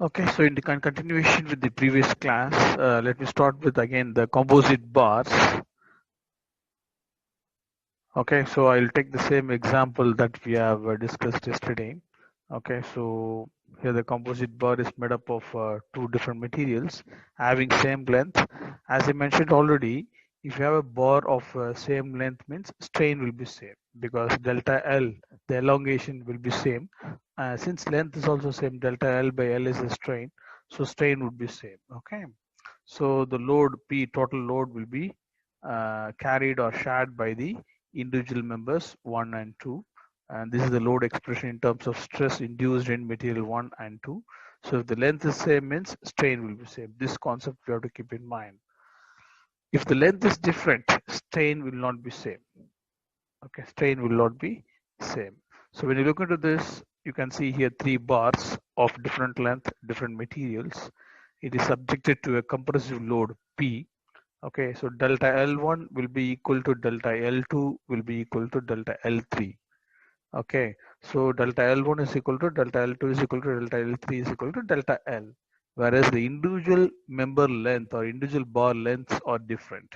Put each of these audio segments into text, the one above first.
Okay, so in the continuation with the previous class, let me start with again the composite bars. Okay, so I'll take the same example that we have discussed yesterday. Okay, so here the composite bar is made up of two different materials having same length. As I mentioned already, if you have a bar of same length means strain will be same because delta L, the elongation will be same. Since length is also same, delta L by L is a strain, so strain would be same. Okay, so the load P, total load will be carried or shared by the individual members 1 and 2, and this is the load expression in terms of stress induced in material 1 and 2. So if the length is same means strain will be same. This concept we have to keep in mind. If the length is different, strain will not be same. Okay, strain will not be same. So when you look into this, you can see here three bars of different length, different materials. It is subjected to a compressive load P. Okay, so delta L1 will be equal to delta L2 will be equal to delta L3. Okay, so delta L1 is equal to delta L2 is equal to delta L3 is equal to delta L, whereas the individual member length or individual bar lengths are different.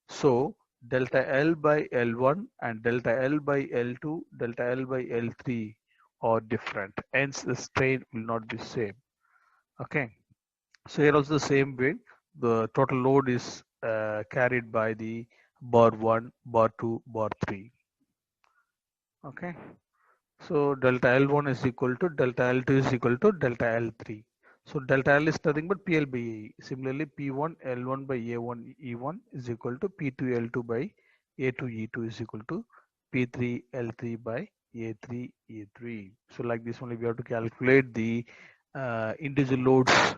So delta L by L1 and delta L by L2, delta L by L3 are different. Hence the strain will not be same. Okay, so here also the same way, the total load is carried by the bar 1, bar 2, bar 3. Okay. So delta L1 is equal to delta L2 is equal to delta L3. So delta L is nothing but PL by AE. Similarly, P1 L1 by A1 E1 is equal to P2 L2 by A2 E2 is equal to P3 L3 by A3 E3. So like this only we have to calculate the individual loads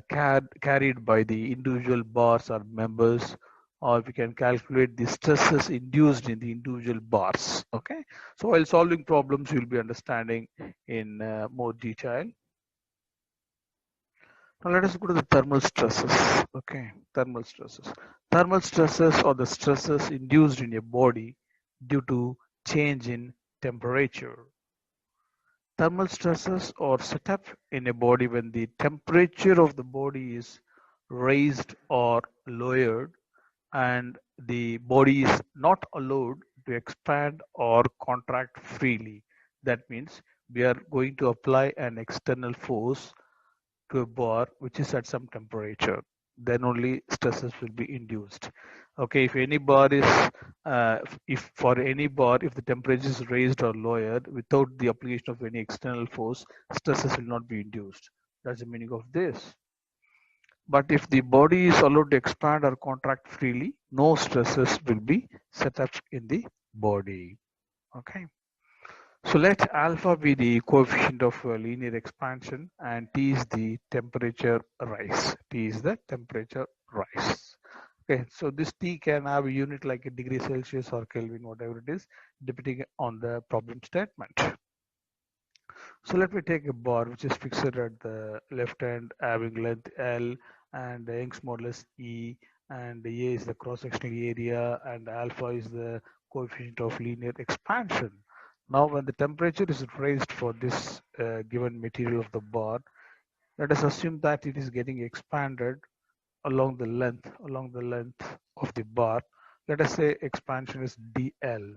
carried by the individual bars or members, or we can calculate the stresses induced in the individual bars. Okay, so while solving problems you'll be understanding in more detail. Now let us go to the thermal stresses. Okay, thermal stresses are the stresses induced in a body due to change in temperature. Thermal stresses are set up in a body when the temperature of the body is raised or lowered and the body is not allowed to expand or contract freely. That means we are going to apply an external force to a bar which is at some temperature. Then only stresses will be induced. Okay, if any bar is, if for any bar, if the temperature is raised or lowered without the application of any external force, stresses will not be induced. That's the meaning of this. But if the body is allowed to expand or contract freely, no stresses will be set up in the body. Okay. So let alpha be the coefficient of linear expansion and T is the temperature rise. T is the temperature rise. Okay, so this T can have a unit like a degree Celsius or Kelvin, whatever it is, depending on the problem statement. So let me take a bar which is fixed at the left hand having length L and Young's modulus E, and A is the cross-sectional area and alpha is the coefficient of linear expansion. Now when the temperature is raised for this given material of the bar, let us assume that it is getting expanded along the length of the bar. Let us say expansion is dl.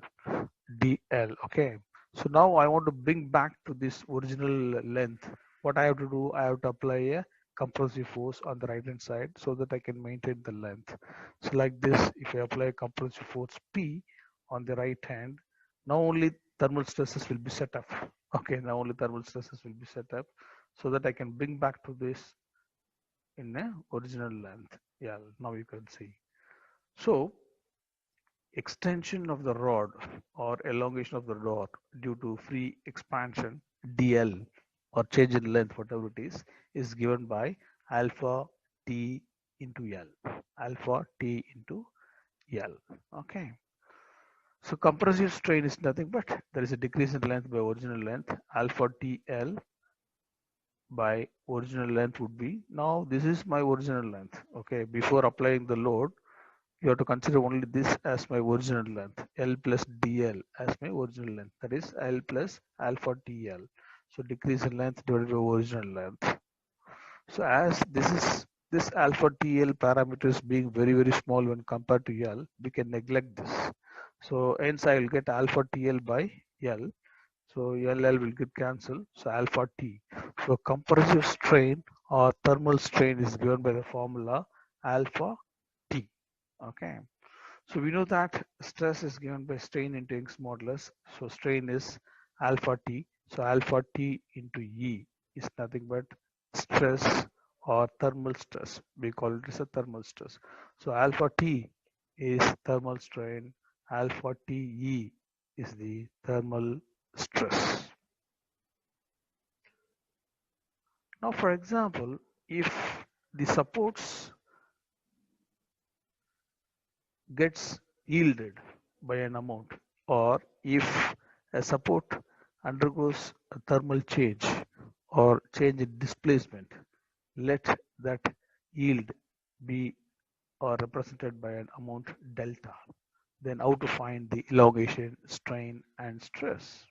Okay, so now I want to bring back to this original length. What I have to do, I have to apply a compressive force on the right hand side so that I can maintain the length. So like this, if I apply a compressive force P on the right hand, now only thermal stresses will be set up. Okay, now only thermal stresses will be set up so that I can bring back to this in a original length. Yeah, now you can see. So extension of the rod or elongation of the rod due to free expansion dl or change in length, whatever it is given by alpha t into L. Alpha t into L. Okay. So compressive strain is nothing but there is a decrease in length by original length. Alpha TL by original length would be, now this is my original length. Okay, before applying the load, you have to consider only this as my original length, L plus DL as my original length, that is L plus alpha TL. So decrease in length divided by original length. So as this alpha TL parameter is being very small when compared to L, we can neglect this. So hence I will get alpha TL by L. So LL will get cancelled. So alpha T. So compressive strain or thermal strain is given by the formula alpha T. Okay. So we know that stress is given by strain into Young's modulus. So strain is alpha T. So alpha T into E is nothing but stress or thermal stress. We call it as a thermal stress. So alpha T is thermal strain. Alpha TE is the thermal stress. Now, for example, if the supports gets yielded by an amount, or if a support undergoes a thermal change or change in displacement, let that yield be or represented by an amount delta. Then how to find the elongation, strain and stress?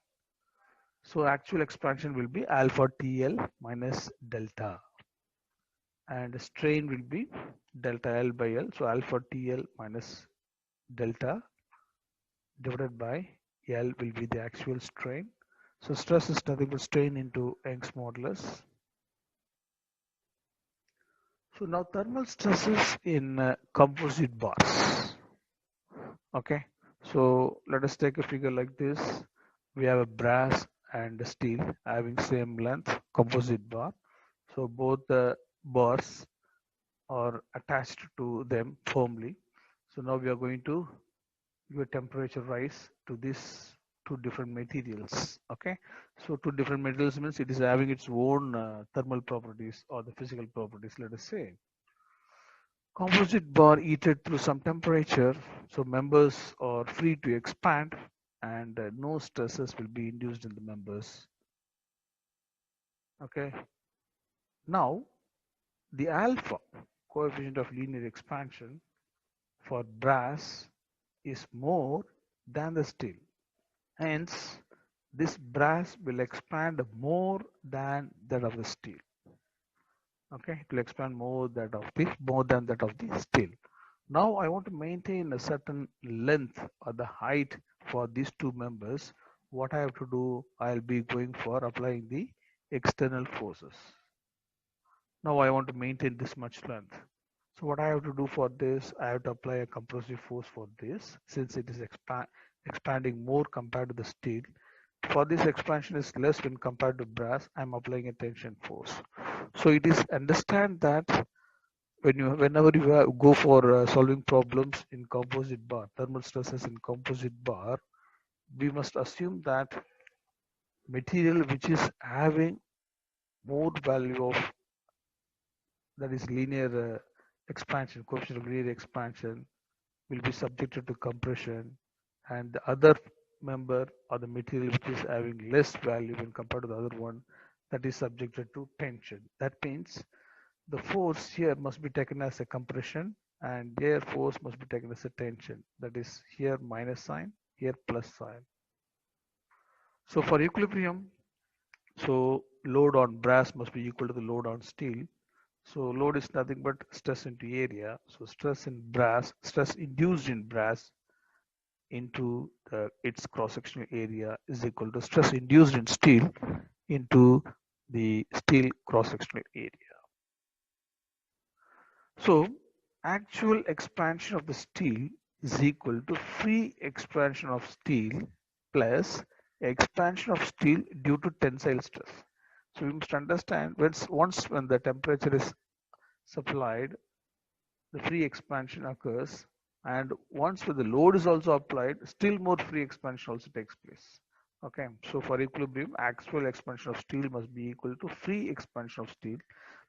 So actual expansion will be alpha TL minus delta, and strain will be delta L by L. So alpha TL minus delta divided by L will be the actual strain. So stress is nothing but strain into Young's modulus. So now thermal stresses in composite bars. Okay, so let us take a figure like this. We have a brass and a steel having same length, composite bar. So both the bars are attached to them firmly. So now we are going to give a temperature rise to these two different materials. Okay, so two different materials means it is having its own thermal properties or the physical properties, let us say. Composite bar heated through some temperature, so members are free to expand and no stresses will be induced in the members. Okay, now the alpha coefficient of linear expansion for brass is more than the steel. Hence, this brass will expand more than that of the steel. Okay, it will expand more than that of the steel. Now I want to maintain a certain length or the height for these two members. What I have to do, I'll be going for applying the external forces. Now I want to maintain this much length. So what I have to do for this, I have to apply a compressive force for this since it is expanding more compared to the steel. For this expansion is less when compared to brass, I'm applying a tension force. So it is understand that whenever you go for solving problems in composite bar, thermal stresses in composite bar, we must assume that material which is having more value of, that is linear expansion, coefficient of linear expansion, will be subjected to compression, and the other member or the material which is having less value when compared to the other one, that is subjected to tension. That means the force here must be taken as a compression and their force must be taken as a tension. That is here minus sign, here plus sign. So for equilibrium, so load on brass must be equal to the load on steel. So load is nothing but stress into area. So stress in brass, stress induced in brass into its cross-sectional area is equal to stress induced in steel into the steel cross-sectional area. So actual expansion of the steel is equal to free expansion of steel plus expansion of steel due to tensile stress. So we must understand when the temperature is supplied, the free expansion occurs, and once when the load is also applied, still more free expansion also takes place. Okay, so for equilibrium, actual expansion of steel must be equal to free expansion of steel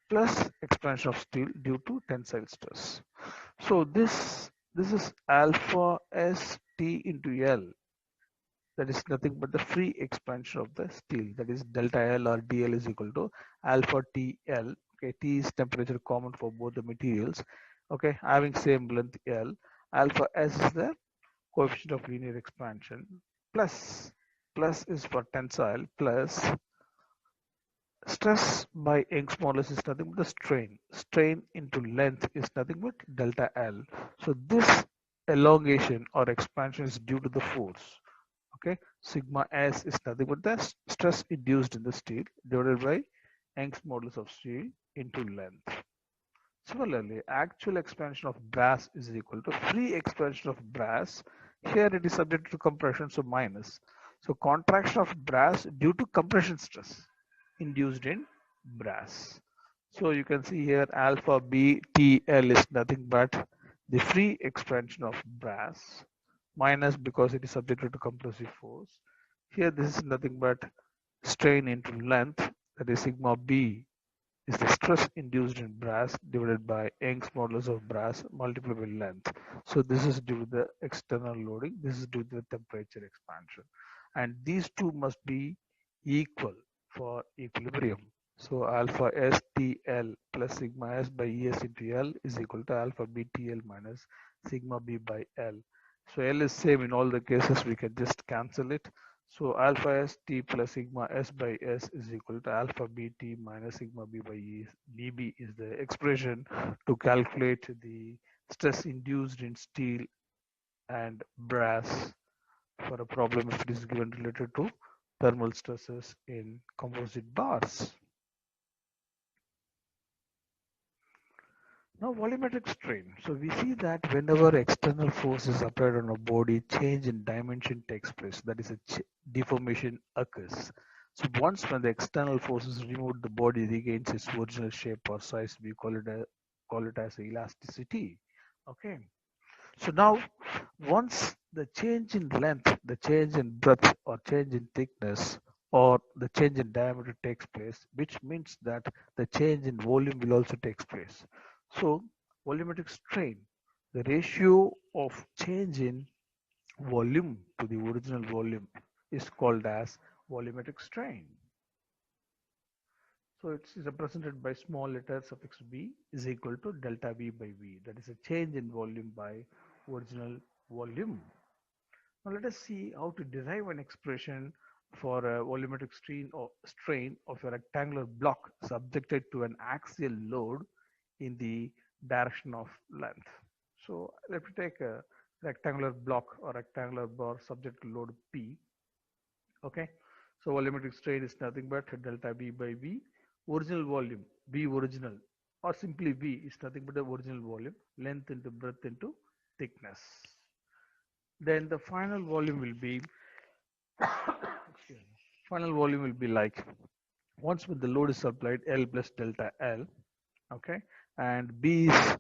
plus expansion of steel due to tensile stress. So this is alpha S T into L. That is nothing but the free expansion of the steel. That is delta L or DL is equal to alpha TL. Okay, T is temperature common for both the materials. Okay, having same length L. Alpha S is the coefficient of linear expansion, plus is for tensile, plus Stress by Young's modulus is nothing but the strain. Strain into length is nothing but delta L. So this elongation or expansion is due to the force. Okay, sigma S is nothing but the stress induced in the steel divided by Young's modulus of steel into length. Similarly, actual expansion of brass is equal to free expansion of brass. Here it is subject to compression, so minus. So contraction of brass due to compression stress induced in brass. So you can see here alpha B T L is nothing but the free expansion of brass minus because it is subjected to compressive force. Here this is nothing but strain into length, that is sigma B is the stress induced in brass divided by Young's modulus of brass multiplied by length. So this is due to the external loading, this is due to the temperature expansion. And these two must be equal for equilibrium. So alpha STL plus sigma S by ES into L is equal to alpha BTL minus sigma B by L. So L is same in all the cases, we can just cancel it. So alpha S T plus sigma S by S is equal to alpha BT minus sigma B by E. BB is the expression to calculate the stress induced in steel and brass for a problem if it is given related to thermal stresses in composite bars. Now volumetric strain. So we see that whenever external force is applied on a body, change in dimension takes place. That is a deformation occurs. So once when the external force is removed, the body regains its original shape or size. We call it as elasticity. Okay. So now once the change in length, the change in breadth or change in thickness or the change in diameter takes place, which means that the change in volume will also take place. So volumetric strain, the ratio of change in volume to the original volume is called as volumetric strain. So it's represented by small letter suffix b is equal to delta v by v. That is a change in volume by original volume. Now let us see how to derive an expression for a volumetric strain of a rectangular block subjected to an axial load in the direction of length. So let me take a rectangular block or rectangular bar subject to load P. Okay, so volumetric strain is nothing but delta V by V. Original volume, V original, or simply V is nothing but the original volume, length into breadth into thickness. Then the final volume will be final volume will be like once when the load is applied L plus delta L, okay, and B is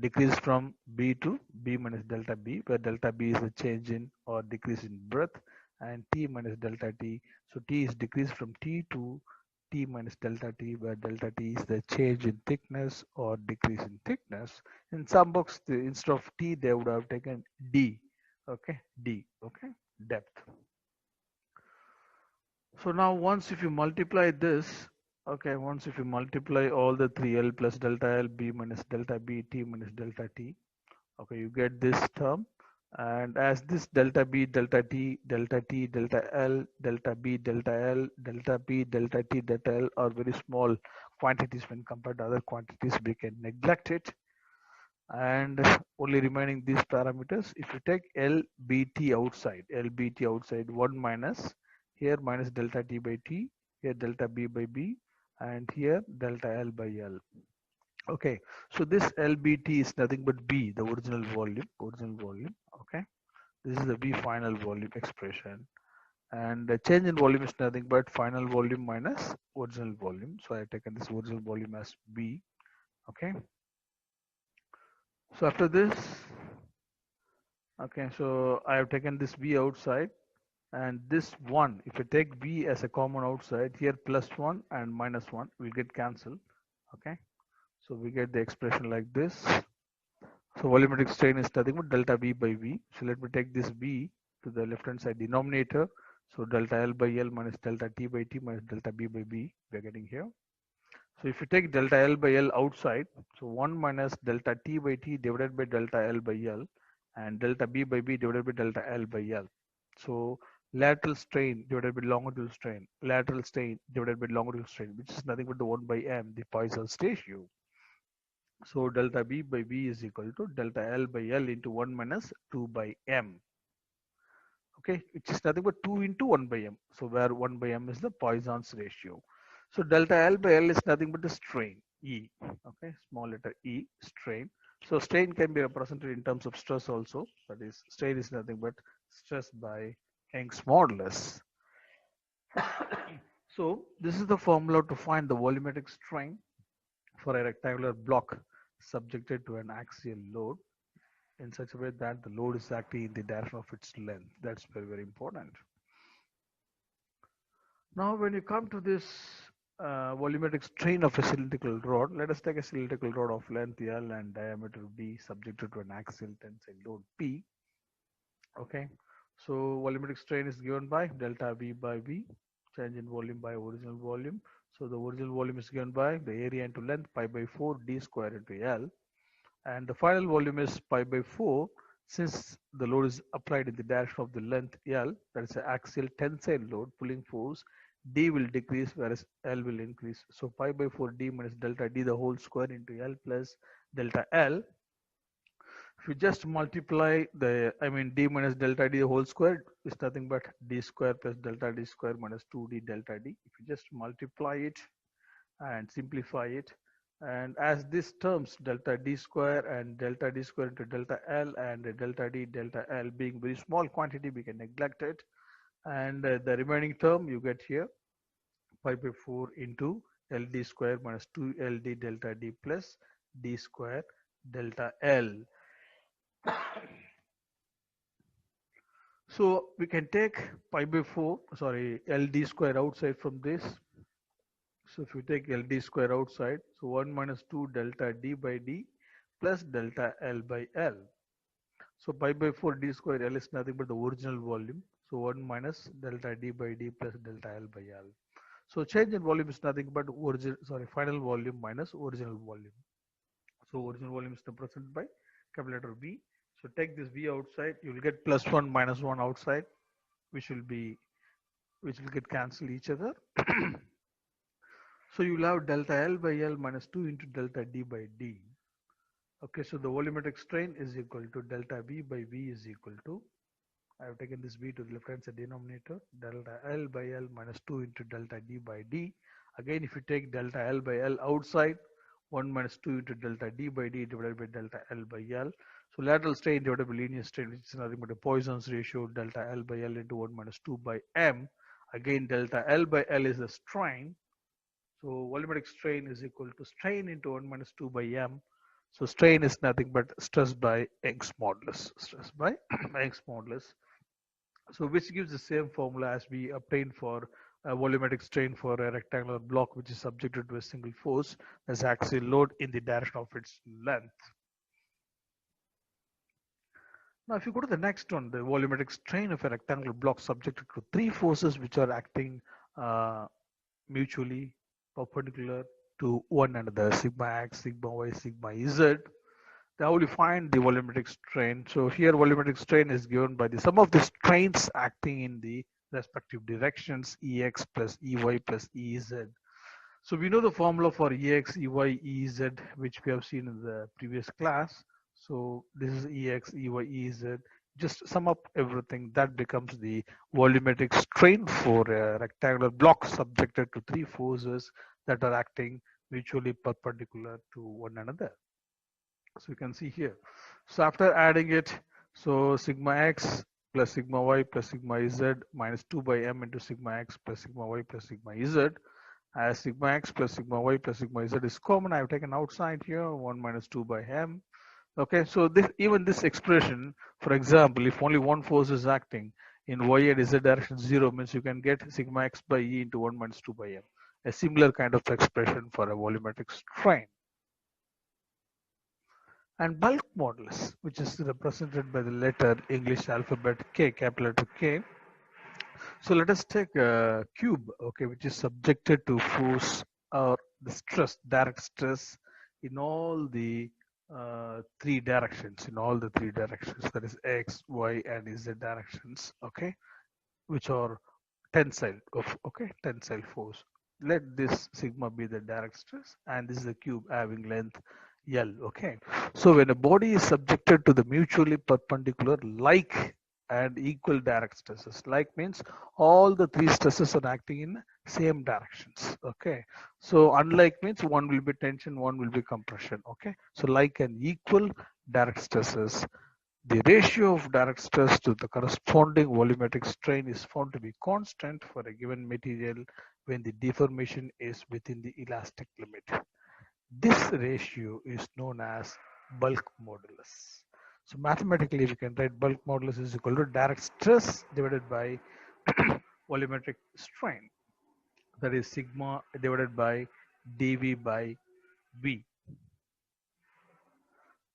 decreased from B to B minus delta B, where delta B is the change in or decrease in breadth, and T minus delta T. So T is decreased from T to T minus delta T, where delta T is the change in thickness or decrease in thickness. In some books, instead of T, they would have taken D. Okay, D. Okay, depth. So now once if you multiply this, okay, once if you multiply all the three L plus delta L, B minus delta B, T minus delta T, okay, you get this term. And as this delta B, delta T, delta T, delta L, delta B, delta L, delta P, delta T, delta L are very small quantities when compared to other quantities, we can neglect it. And only remaining these parameters, if you take LBT outside, 1 minus, here minus delta T by T, here delta B by B, and here delta L by L. Okay, so this LBT is nothing but B, the original volume, okay. This is the B final volume expression. And the change in volume is nothing but final volume minus original volume. So I have taken this original volume as B, okay. So after this, okay, so I have taken this V outside and this 1, if I take V as a common outside, here plus 1 and minus 1 will get cancelled, okay. So we get the expression like this. So volumetric strain is nothing but delta V by V. So let me take this V to the left hand side denominator. So delta L by L minus delta T by T minus delta B by B we are getting here. So if you take delta L by L outside, so 1 minus delta T by T divided by delta L by L and delta B by B divided by delta L by L. So lateral strain divided by longitudinal strain, lateral strain divided by longitudinal strain, which is nothing but the 1 by m, the Poisson's ratio. So delta B by V is equal to delta L by L into 1 minus 2 by m. Okay, which is nothing but 2 into 1 by m. So where 1 by m is the Poisson's ratio. So delta L by L is nothing but the strain, E. Okay, small letter E, strain. So strain can be represented in terms of stress also. That is, strain is nothing but stress by Young's modulus. So this is the formula to find the volumetric strain for a rectangular block subjected to an axial load in such a way that the load is acting in the direction of its length. That's very, very important. Now, when you come to this volumetric strain of a cylindrical rod, let us take a cylindrical rod of length L and diameter D subjected to an axial tensile load P. Okay, so volumetric strain is given by delta V by V, change in volume by original volume. So the original volume is given by the area into length pi by 4 d square into L, and the final volume is pi by 4. Since the load is applied in the direction of the length L, that is the axial tensile load pulling force, d will decrease whereas L will increase. So pi by 4 d minus delta d the whole square into L plus delta L. If you just multiply d minus delta d the whole square is nothing but d square plus delta d square minus 2d delta d. If you just multiply it and simplify it, and as these terms delta d square and delta d square into delta L and delta d delta L being very small quantity, we can neglect it, and the remaining term you get here pi by 4 into LD square minus 2LD delta D plus D square delta L. So we can take pi by 4, LD square outside from this. So if you take LD square outside, so 1 minus 2 delta D by D plus delta L by L. So pi by 4 D square L is nothing but the original volume. So 1 minus delta D by D plus delta L by L. So change in volume is nothing but final volume minus original volume. So original volume is represented by capital letter V. So take this V outside, you will get plus 1 minus 1 outside, which will get cancelled each other. So you will have delta L by L minus 2 into delta D by D. Okay, so the volumetric strain is equal to delta V by V is equal to, I have taken this V to the left hand side denominator, delta L by L minus 2 into delta D by D. Again, if you take delta L by L outside, 1 minus 2 into delta D by D divided by delta L by L. So lateral strain divided by linear strain, which is nothing but a Poisson's ratio, delta L by L into 1 minus 2 by M. Again, delta L by L is the strain. So volumetric strain is equal to strain into 1 minus 2 by M. So strain is nothing but stress by Young's modulus. Stress by Young's modulus. So which gives the same formula as we obtained for a volumetric strain for a rectangular block which is subjected to a single force as axial load in the direction of its length. Now if you go to the next one, the volumetric strain of a rectangular block subjected to three forces which are acting mutually perpendicular to one another, sigma x, sigma y, sigma z. How will you find the volumetric strain? So here volumetric strain is given by the sum of the strains acting in the respective directions, Ex plus Ey plus Ez. So we know the formula for Ex, Ey, Ez, which we have seen in the previous class. So this is Ex, Ey, Ez. Just sum up everything. That becomes the volumetric strain for a rectangular block subjected to three forces that are acting mutually perpendicular to one another. So you can see here. So after adding it, so sigma x plus sigma y plus sigma z minus 2 by m into sigma x plus sigma y plus sigma z. As sigma x plus sigma y plus sigma z is common, I have taken outside here 1 minus 2 by m. Okay, so even this expression, for example, if only one force is acting in y and z direction 0 means you can get sigma x by e into 1 minus 2 by m. A similar kind of expression for a volumetric strain. And bulk modulus, which is represented by the letter English alphabet K, capital letter K. So let us take a cube, okay, which is subjected to force or the stress, direct stress in all the three directions, that is X, Y, and Z directions, okay. which are tensile of tensile force. Let this sigma be the direct stress, and this is a cube having length L. Okay, so when a body is subjected to the mutually perpendicular like and equal direct stresses, like means all the three stresses are acting in same directions. Okay, so unlike means one will be tension, one will be compression. Okay, so like and equal direct stresses, the ratio of direct stress to the corresponding volumetric strain is found to be constant for a given material when the deformation is within the elastic limit. This ratio is known as bulk modulus. So mathematically we can write bulk modulus is equal to direct stress divided by volumetric strain. That is sigma divided by dV by V.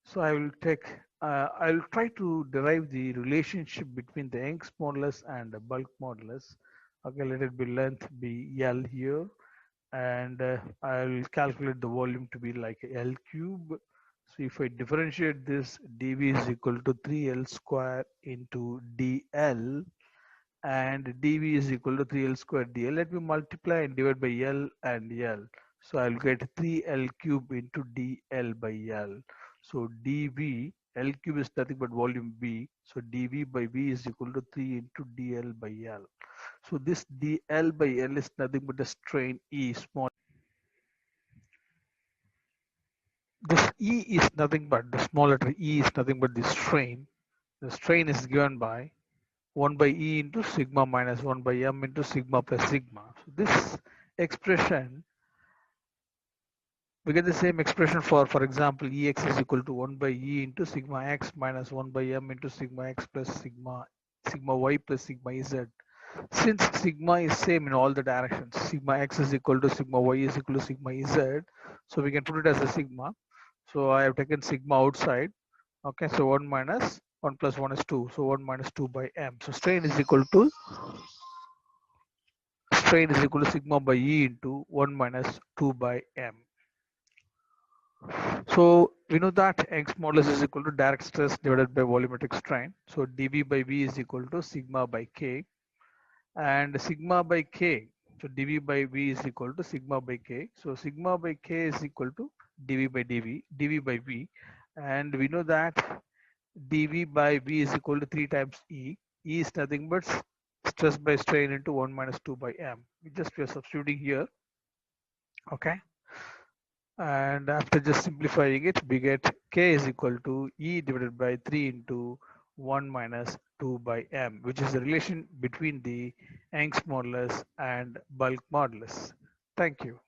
So I'll try to derive the relationship between the Young's modulus and the bulk modulus. Okay, let it be length be L here, and I'll calculate the volume to be like L cube. So if I differentiate this, dV is equal to 3L square into dL, and dV is equal to 3L square dL. Let me multiply and divide by L and L. So I'll get 3L cube into dL by L. So dV, L cube is nothing but volume V. So dV by V is equal to 3 into dL by L. So this dL by L is nothing but the strain E small. This E is nothing but the small letter E is nothing but the strain. The strain is given by 1 by E into sigma minus 1 by M into sigma plus sigma. So this expression, we get the same expression for example, Ex is equal to 1 by E into sigma x minus 1 by M into sigma x plus sigma y plus sigma z. Since sigma is same in all the directions, sigma x is equal to sigma y is equal to sigma z, so we can put it as a sigma. So I have taken sigma outside. Okay, so 1 minus 1 plus 1 is 2, so 1 minus 2 by M. So strain is equal to sigma by E into 1 minus 2 by M. So we know that Young's modulus is equal to direct stress divided by volumetric strain. So dV by V is equal to sigma by K, and sigma by K. So dV by V is equal to sigma by K. So sigma by K is equal to dV by dV by V, and we know that dV by V is equal to 3 times E. E is nothing but stress by strain into 1 minus 2 by M. We are substituting here. Okay. And after just simplifying it, we get K is equal to E divided by 3 into 1 minus 2 by M, which is the relation between the Young's modulus and bulk modulus. Thank you.